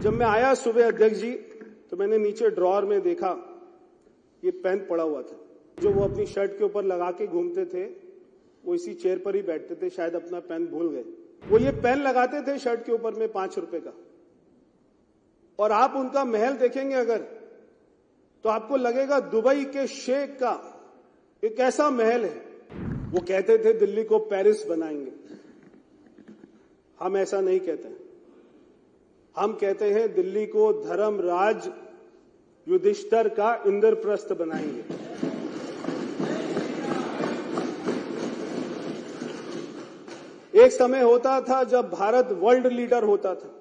जब मैं आया सुबह अध्यक्ष जी तो मैंने नीचे ड्रॉअर में देखा ये पेन पड़ा हुआ था जो वो अपनी शर्ट के ऊपर लगा के घूमते थे। वो इसी चेयर पर ही बैठते थे, शायद अपना पेन भूल गए। वो ये पेन लगाते थे शर्ट के ऊपर में 5 रुपए का, और आप उनका महल देखेंगे अगर तो आपको लगेगा दुबई के शेख का एक ऐसा महल है। वो कहते थे दिल्ली को पेरिस बनाएंगे। हम ऐसा नहीं कहते, हम कहते हैं दिल्ली को धर्मराज युधिष्ठिर का इंद्रप्रस्थ बनाएंगे। एक समय होता था जब भारत वर्ल्ड लीडर होता था।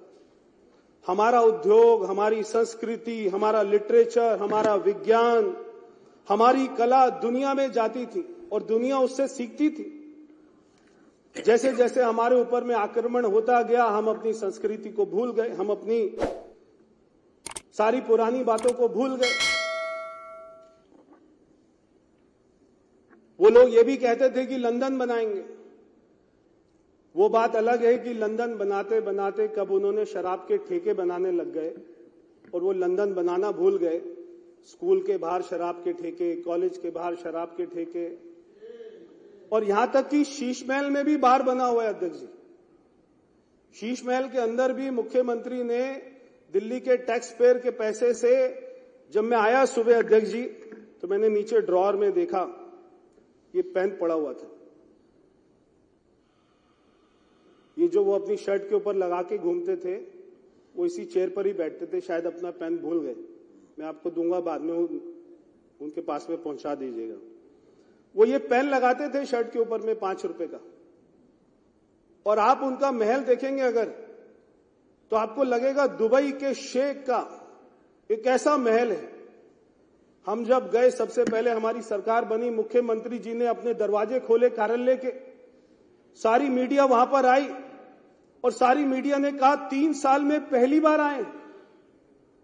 हमारा उद्योग, हमारी संस्कृति, हमारा लिटरेचर, हमारा विज्ञान, हमारी कला दुनिया में जाती थी और दुनिया उससे सीखती थी। जैसे जैसे हमारे ऊपर में आक्रमण होता गया, हम अपनी संस्कृति को भूल गए, हम अपनी सारी पुरानी बातों को भूल गए। वो लोग ये भी कहते थे कि लंदन बनाएंगे। वो बात अलग है कि लंदन बनाते बनाते कब उन्होंने शराब के ठेके बनाने लग गए और वो लंदन बनाना भूल गए। स्कूल के बाहर शराब के ठेके, कॉलेज के बाहर शराब के ठेके, और यहां तक कि शीश महल में भी बार बना हुआ है अध्यक्ष जी। शीश महल के अंदर भी मुख्यमंत्री ने दिल्ली के टैक्स पेयर के पैसे से, जब मैं आया सुबह अध्यक्ष जी तो मैंने नीचे ड्रॉअर में देखा ये पेन पड़ा हुआ था। ये जो वो अपनी शर्ट के ऊपर लगा के घूमते थे, वो इसी चेयर पर ही बैठते थे, शायद अपना पेन भूल गए। मैं आपको दूंगा, बाद में उनके पास में पहुंचा दीजिएगा। वो ये पेन लगाते थे शर्ट के ऊपर में 5 रुपए का, और आप उनका महल देखेंगे अगर तो आपको लगेगा दुबई के शेख का एक ऐसा महल है। हम जब गए, सबसे पहले हमारी सरकार बनी, मुख्यमंत्री जी ने अपने दरवाजे खोले कार्यालय के, सारी मीडिया वहां पर आई और सारी मीडिया ने कहा 3 साल में पहली बार आए।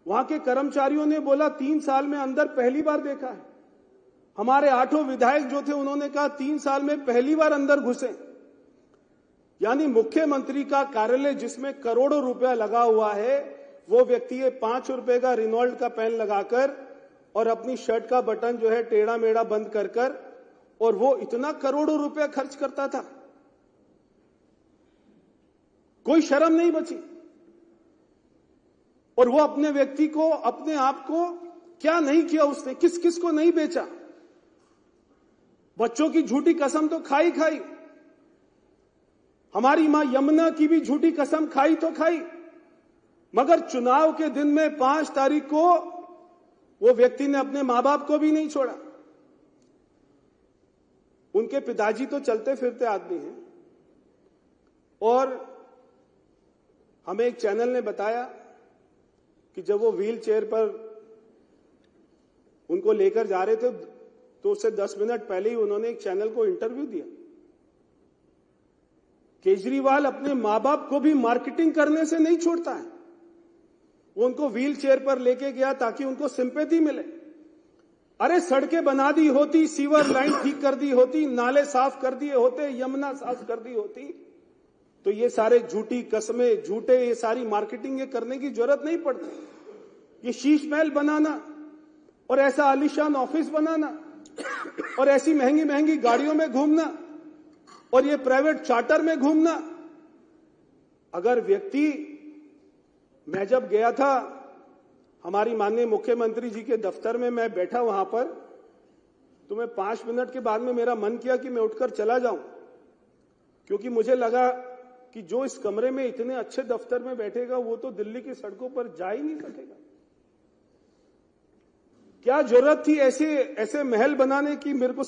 वहां के कर्मचारियों ने बोला 3 साल में अंदर पहली बार देखा है। हमारे 8 विधायक जो थे उन्होंने कहा 3 साल में पहली बार अंदर घुसे। यानी मुख्यमंत्री का कार्यालय जिसमें करोड़ों रुपया लगा हुआ है, वो व्यक्ति ये 5 रुपए का रिनॉल्ट का पेन लगाकर और अपनी शर्ट का बटन जो है टेढ़ा मेढ़ा बंद कर और वो इतना करोड़ों रुपया खर्च करता था। कोई शर्म नहीं बची। और वो अपने व्यक्ति को, अपने आप को क्या नहीं किया उसने, किस किस को नहीं बेचा। बच्चों की झूठी कसम तो खाई खाई, हमारी मां यमुना की भी झूठी कसम खाई तो खाई, मगर चुनाव के दिन में 5 तारीख को वो व्यक्ति ने अपने मां बाप को भी नहीं छोड़ा। उनके पिताजी तो चलते फिरते आदमी हैं, और हमें एक चैनल ने बताया कि जब वो व्हील चेयर पर उनको लेकर जा रहे थे तो उससे 10 मिनट पहले ही उन्होंने एक चैनल को इंटरव्यू दिया। केजरीवाल अपने मां बाप को भी मार्केटिंग करने से नहीं छोड़ता है। वो उनको व्हील चेयर पर लेके गया ताकि उनको सिंपैथी मिले। अरे सड़कें बना दी होती, सीवर लाइन ठीक कर दी होती, नाले साफ कर दिए होते, यमुना साफ कर दी होती, तो ये सारे झूठी कस्में, झूठे ये सारी मार्केटिंग करने की जरूरत नहीं पड़ती। ये शीश महल बनाना और ऐसा आलीशान ऑफिस बनाना और ऐसी महंगी महंगी गाड़ियों में घूमना और ये प्राइवेट चार्टर में घूमना। अगर व्यक्ति, मैं जब गया था हमारी माननीय मुख्यमंत्री जी के दफ्तर में, मैं बैठा वहां पर, तो मैं 5 मिनट के बाद में मेरा मन किया कि मैं उठकर चला जाऊं, क्योंकि मुझे लगा कि जो इस कमरे में इतने अच्छे दफ्तर में बैठेगा वो तो दिल्ली की सड़कों पर जा ही नहीं सकेगा। क्या जरूरत थी ऐसे महल बनाने की, मेरे को